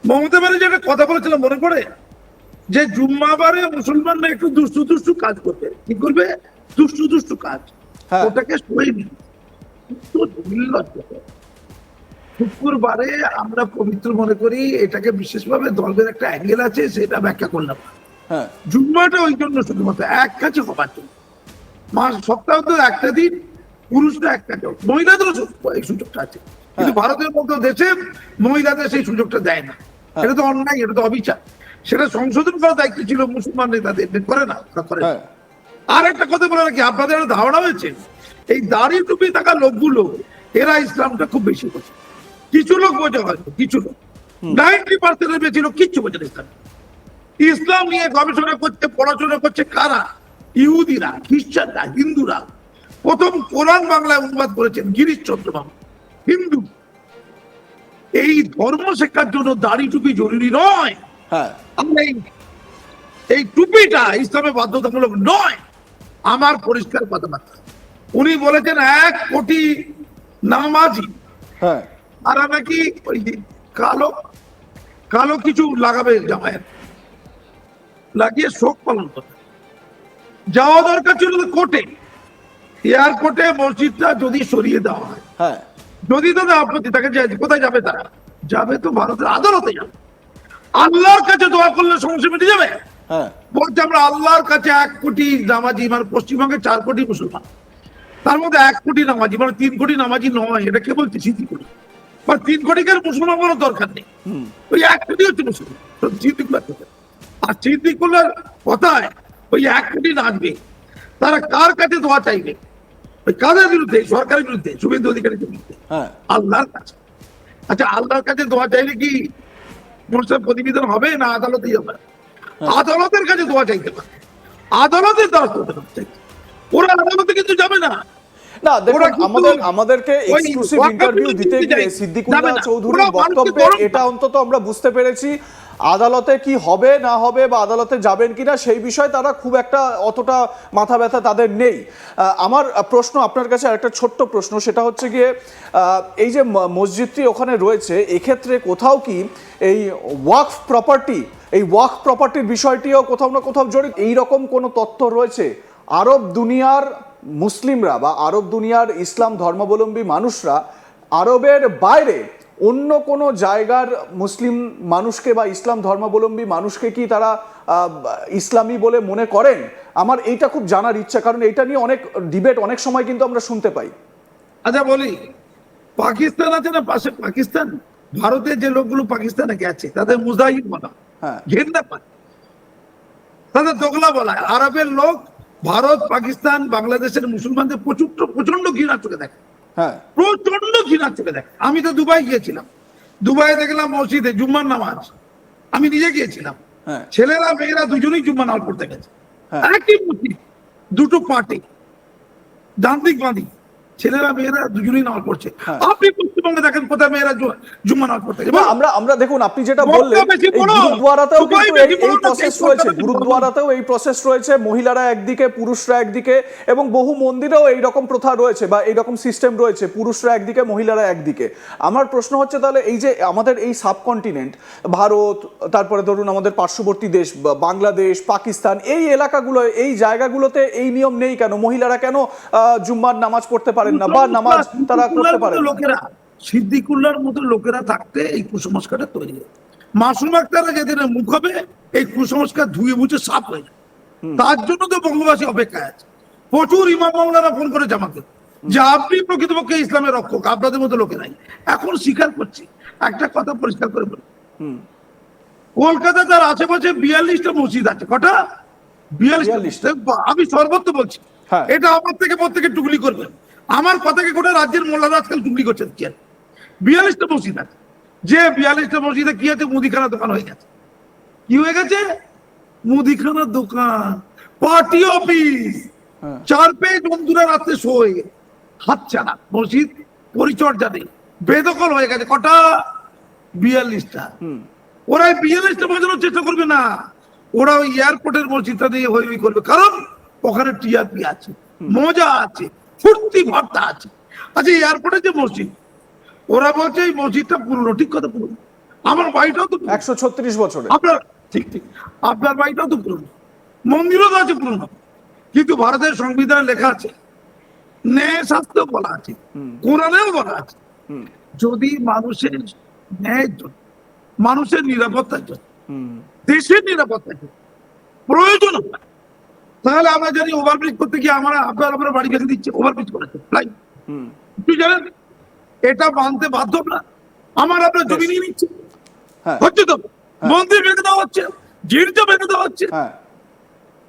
মমতা ব্যানার্জি একটা কথা বলেছিলাম মনে পড়ে, যে জুম্মাবারে মুসলমানরা একটু দুষ্টু দুষ্টু কাজ করবে, কি করবে? দুষ্টু দুষ্টু কাজ, হ্যাঁ। ওটাকে সইনি। শুক্রবারে আমরা পবিত্র মনে করি, এটাকে বিশেষভাবে ধর্মের একটা অ্যাঙ্গেল আছে, সেটা ব্যাখ্যা করলাম। হ্যাঁ। জুম্মাটা ওই জন্য শুধুমাত্র এক কাছে হবার জন্য, মাস সপ্তাহ তো একটা দিন, পুরুষরা এক কাছে, মহিলাদেরও এই সুযোগটা আছে, কিন্তু ভারতের মতো দেশে মহিলাদের সেই সুযোগটা দেয় না। এটা তো অন্যায়, এটা তো অবিচার। সেটা সংশোধন করার দায়িত্ব ছিল মুসলমান নেতাদের, করে না, করে না। আর একটা কথা বলে রাখি, আপনাদের একটা ধারণা হয়েছে এই দাড়ি টুপি থাকা লোকগুলো এরা ইসলামটা খুব বেশি বোঝে। কিছু লোক বোঝে, হয়তো কিছু লোক, 90% বেশি লোক কিচ্ছু বোঝে না ইসলাম। ইসলাম নিয়ে গবেষণা করছে, পড়াশোনা করছে কারা? ইহুদিরা, খ্রিস্টানরা, হিন্দুরা। প্রথম কোরআন বাংলায় অনুবাদ করেছেন গিরিশচন্দ্র বাবু, হিন্দু। এই ধর্ম শেখার জন্য দাড়ি টুপি জরুরি নয়। আমরা এই টুপিটা ইসলামে বাধ্যতামূলক নয়, আমার পরিষ্কার কথাবার্তা। উনি বলেছেন 1 কোটি নামাজি, আর নাকি ওই কালো কালো কিছু লাগাবে জামায়াত, লাগিয়ে শোক পালন করবে। যাওয়া দরকার ছিল কোর্টে, এয়ারপোর্টে মসজিদটা যদি সরিয়ে দেওয়া হয়, যদি তাদের আপত্তি থাকে, কোথায় যাবে তারা? যাবে তো ভারতের আদালতে যাবে। আল্লাহর কাছে দোয়া করলে সমস্যা মিটে যাবে। বলছে আমরা আল্লাহর কাছে 1 কোটি নামাজি, মানে পশ্চিমবঙ্গে 4 কোটি মুসলমান, তার মধ্যে 1 কোটি নামাজি, মানে 3 কোটি নামাজি নয়, এটা কে বলছে? 3 কোটি বা 3 কোটিকে মুসলমান কোনো দরকার নেই, ওই 1 কোটি হচ্ছে মুসলমান। আর সিদ্দিকুল্লাহর কথায় ওই 1 কোটি নাচবে, তারা কার কাছে দোয়া চাইবে? ওই কাদের বিরুদ্ধে? সরকারের বিরুদ্ধে, শুভেন্দু অধিকারীর বিরুদ্ধে, আল্লাহর কাছে। আচ্ছা, আল্লাহর কাছে দোয়া চাইলে কি মানুষের প্রতিবেদন হবে না আদালতে যাবে? আদালতের কাছে দোয়া চাইতে পারে, আদালতের দ্বারস্থ হতে পারে। ওরা আদালতে কিন্তু যাবে না। না দেখুন, আমাদেরকে এক্সক্লুসিভ ইন্টারভিউ দিতে গিয়ে সিদ্দিকুল্লাহ চৌধুরীর বক্তব্যে এটা অন্তত আমরা বুঝতে পেরেছি, আদালতে কি হবে না হবে বা আদালতে যাবেন কিনা সেই বিষয়ে তারা খুব একটা অতটা মাথা ব্যথা তাদের নেই। আমার প্রশ্ন আপনার কাছে আরেকটা ছোট্ট প্রশ্ন, সেটা হচ্ছে গিয়ে এই যে মসজিদটি ওখানে রয়েছে, এক্ষেত্রে কোথাও কি এই ওয়াকফ প্রপার্টির বিষয়টিও কোথাও না কোথাও জড়িত? এইরকম কোনো তথ্য রয়েছে? আরব দুনিয়ার মুসলিমরা বা আরব দুনিয়ার ইসলাম ধর্মাবলম্বী মানুষরা আরবের বাইরে অন্য কোনো জায়গার মুসলিম মানুষকে বা ইসলাম ধর্মাবলম্বী মানুষকে কি তারা ইসলামী বলে মনে করেন? আমার এইটা খুব জানার ইচ্ছা, কারণ এইটা নিয়ে অনেক ডিবেট অনেক সময় কিন্তু আমরা শুনতে পাই। আচ্ছা বলি, পাকিস্তান আছে না পাশে, পাকিস্তান, ভারতের যে লোকগুলো পাকিস্তানে গেছে তাদের মুজাহিদ বলা, ঘেন্না পায়, তাদের দোগলা বলা। আরবের লোক ভারত, পাকিস্তান, বাংলাদেশের মুসলমানদের প্রচন্ড ঘৃণা চোখে দেখে, প্রচন্ড ঘৃণা চোখে দেখে। আমি তো দুবাই গিয়েছিলাম, দুবাই দেখলাম মসজিদে জুম্মার নামাজ, আমি নিজে গিয়েছিলাম, ছেলেরা মেয়েরা দুজনেই জুম্মা নামাজ পড়তে গেছে। একই মসজিদ, দুটো পার্টি, যান্ত্রিক বাঁধি, ছেলেরা মেয়েরা দুজনেই নামাজ পড়ছে। আপনি পশ্চিমবঙ্গে দেখেন কোথায় মেয়েরা জুম্মা নামাজ পড়তে গেছে? আমরা দেখুন, আপনি যেটা বললেন, গুরুদ্বারাতেও কিন্তু এই প্রসেস রয়েছে, গুরুদ্বারাতেও এই প্রসেস রয়েছে, মহিলারা একদিকে পুরুষরা একদিকে, এবং বহু মন্দিরেও এইরকম প্রথা রয়েছে বা এইরকম সিস্টেম রয়েছে, পুরুষরা একদিকে মহিলারা একদিকে। আমার প্রশ্ন হচ্ছে তাহলে এই যে আমাদের এই সাবকন্টিনেন্ট ভারত, তারপরে ধরুন আমাদের পার্শ্ববর্তী দেশ বাংলাদেশ, পাকিস্তান, এই এলাকাগুলো, এই জায়গাগুলোতে এই নিয়ম নেই কেন? মহিলারা কেন জুম্মার নামাজ পড়তে পারেন না বা নামাজ তারা করতে পারেন? লোকেরা, সিদ্দিকুল্লাহর মতো লোকেরা থাকতে এই কুসংস্কারটা তৈরি হয়। মাসুম আক্তারা যেদিন মুখ হবে, এই কুসংস্কার ধুয়ে মুছে সাফ হয়ে যায়। তার জন্য তো বঙ্গবাসী অপেক্ষায় আছে। প্রচুর ইমাম মাওলানা ফোন করেছে আমাকে যে আপনি প্রকৃতপক্ষে ইসলামের রক্ষক, আপনাদের মতো লোকে নাই। এখন স্বীকার করছি, একটা কথা পরিষ্কার করে বলি, কলকাতা তার আশেপাশে 42টা মসজিদ আছে। কটা? 42টা। আমি সর্বত্র বলছি, এটা আমার থেকে প্রত্যেকে টুকলি করবেন, আমার কথাকে গোটা রাজ্যের মোল্লারা আজকাল টুকলি করছেন। 42টা মসজিদ আছে, যে 42টা মসজিদে কি আছে? মুদিখানা দোকান হয়ে গেছে। কি হয়ে গেছে? মুদিখানার দোকান, পার্টি অফিস, 4 পেজ বন্ধুরা রাত্রে শোয়, হাতছাড়া মসজিদ, পরিচর্যা নেই, বেদখল হয়ে গেছে। কটা? 42টা। ওরা 42টা বাজানোর চেষ্টা করবে না, ওরা ওই এয়ারপোর্টের মসজিদটা দিয়ে হই হই করবে, কারণ ওখানে টিআরপি আছে, মজা আছে, ফুর্তি ভর্তা আছে। আচ্ছা, এয়ারপোর্টের যে মসজিদ, ওরা বলছে এই মসজিদটা পুরনো, ঠিক কথা পুরনো, আমার বাড়িটাও তো পুরনো। 136 বছরে। আপনার ঠিক ঠিক আপনার বাড়িটাও তো পুরনো, মন্দিরও তো আছে পুরনো, কিন্তু ভারতের সংবিধানে লেখা আছে, ন্যায় শাস্ত্র বলা আছে, কোরআনেও বলা আছে, যদি মানুষের ন্যায়ের জন্য, মানুষের নিরাপত্তার জন্য, দেশের নিরাপত্তার জন্য প্রয়োজন হয়, তাহলে আমরা জানি ওভারব্রিজ করতে গিয়ে আপনার বাড়ি ভেঙে দিচ্ছে, ওভারব্রিজ করেছে ফ্লাই, তুই জানেন এটা মানতে বাধ্য না, আপনার জমি নিয়ে নিচ্ছে, হ্যাঁ হচ্ছে তো, মন্দির ভেঙে দেওয়া হচ্ছে, গির্জা ভেঙে দেওয়া হচ্ছে, হ্যাঁ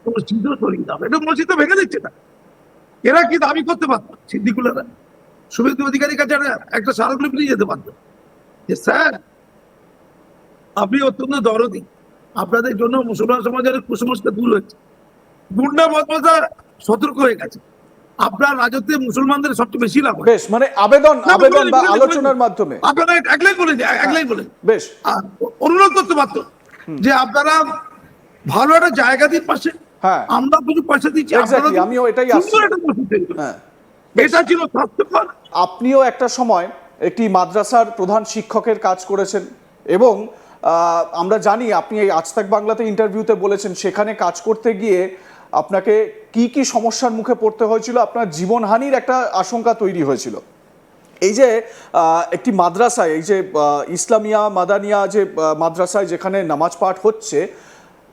মসজিদও সরিয়ে দেওয়া, এটা মসজিদও ভেঙে দিচ্ছে না। এরা কি দাবি করতে পারত সিদ্দিকুল্লাহরা, শুভেন্দু অধিকারীর কাছে একটা স্মারকলিপি নিয়ে যেতে পারত যে স্যার আপনি অত্যন্ত দরদি, আপনাদের জন্য মুসলমান সমাজের কুসংস্কার দূর হয়েছে, গুন্ডা বদমাশরা সতর্ক হয়ে গেছে, আপনার রাজত্বে মুসলমানদের সবচেয়ে বেশি লাভ হয়। বেশ, মানে আবেদন বা আলোচনার মাধ্যমে আপনারা একলাই বলেন বেশ অনুরোধ করতে পারতো যে আপনারা ভালো একটা জায়গা দিন পাশে, হ্যাঁ আমরা কিছু পয়সা দিচ্ছি, Exactly, আমিও এটাই সুন্দর আসছি। একটা মসজিদ তৈরি করুন। হ্যাঁ এটা ছিল স্বাস্থ্যকর। আপনিও একটা সময় একটি মাদ্রাসার প্রধান শিক্ষকের কাজ করেছেন এবং আমরা জানি আপনি এই আজ তাক বাংলাতে ইন্টারভিউতে বলেছেন সেখানে কাজ করতে গিয়ে আপনাকে কি কি সমস্যার মুখে পড়তে হয়েছিল, আপনার জীবনহানির একটা আশঙ্কা তৈরি হয়েছিল। এই যে একটি মাদ্রাসায়, এই যে ইসলামিয়া মাদানিয়া যে মাদ্রাসায় যেখানে নামাজ পাঠ হচ্ছে,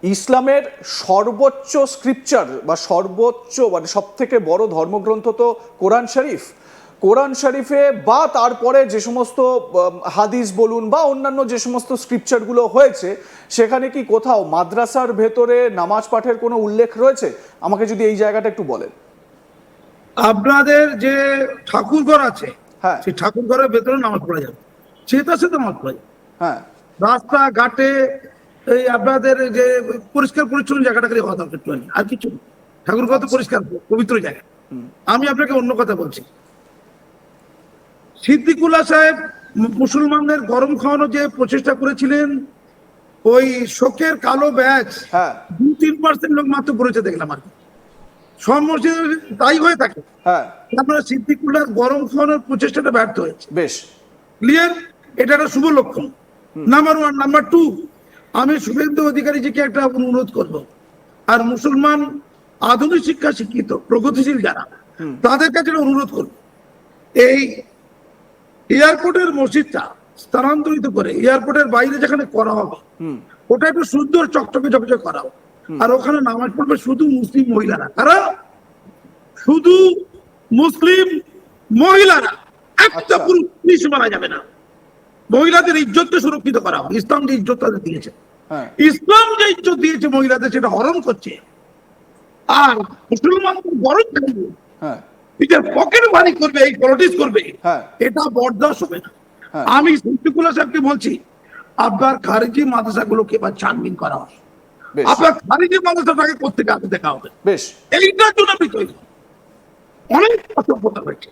ইসলামের সর্বোচ্চ স্ক্রিপচার বা সর্বোচ্চ মানে সব থেকে বড় ধর্মগ্রন্থ তো কোরআন শরীফ, কোরআন শরীফে বা তারপরে যে সমস্ত হাদিস বলুন বা অন্যান্য যে সমস্ত স্ক্রিপচারগুলো হয়েছে, সেখানে কি কোথাও মাদ্রাসার ভেতরে নামাজ পাঠের কোনো উল্লেখ রয়েছে? আমাকে যদি এই জায়গাটা একটু বলেন। আপনাদের যে ঠাকুরঘর আছে, হ্যাঁ সেই ঠাকুরঘরের ভেতরে নামাজ পড়া যাবে, সেটা সাথে নামাজ পড়া যাবে, হ্যাঁ রাস্তাঘাটে এই আপনাদের যে পরিষ্কার পরিচ্ছন্ন জায়গাটাকে হওয়া দরকার, আর কিছু না। ঠাকুরঘর তো পরিষ্কার পবিত্র জায়গা। আমি আপনাকে অন্য কথা বলছি, সিদ্দিকুল্লাহ সাহেব মুসলমানদের গরম খাওয়ানো যে প্রচেষ্টা করেছিলেন, ওই শোকের কালো ব্যাচ হ্যাঁ 2-3% লোক মাত্র পড়েছে দেখলাম আর কি, সব মসজিদে তাই হয়ে থাকে। হ্যাঁ আপনারা সিদ্দিকুল্লাহ গরম খাওয়ানোর প্রচেষ্টাটা ব্যর্থ হয়েছে, বেশ ক্লিয়ার, এটা একটা শুভ লক্ষণ। নাম্বার 1, নাম্বার 2, আমি শুভেন্দু অধিকারীজিকে একটা অনুরোধ করব, আর মুসলমান আধুনিক শিক্ষা শিক্ষিত প্রগতিশীল যারা, তাদের কাছে একটা অনুরোধ করব, এই এয়ারপোর্টের মসজিদটা স্থানান্তরিত করে এয়ারপোর্টের বাইরে যেখানে করা হবে, ওটা একটু সুন্দর চকচকে চকচকে করা হবে, আর ওখানে নামাজ পড়বে শুধু মুসলিম মহিলারা, কারণ শুধু মুসলিম মহিলারা, একটা পুরুষ মারা যাবে না, মহিলাদের ইজ্জতকে সুরক্ষিত করা হবে। ইসলাম যে ইজ্জত তাদের দিয়েছে, ইসলাম যে ইজ্জত দিয়েছে মহিলাদের, সেটা হরণ করছে, আর মুসলমানদের গরম থাকবে, নিজের পকেট ভারী করবে, এই পলিটিক্স করবে, এটা বরদাস্ত হবে না। আমি সিদ্দিকুল্লাহ সাহেবকে বলছি, আপনার খারিজি মাদ্রাসাগুলোকে এবার ছানবিন করা হবে, আপনার খারিজি মাদ্রাসাটাকে প্রত্যেকে আগে দেখা হবে, এইটার জন্য আপনি তৈরি, অনেক অসভ্যতা হয়েছে।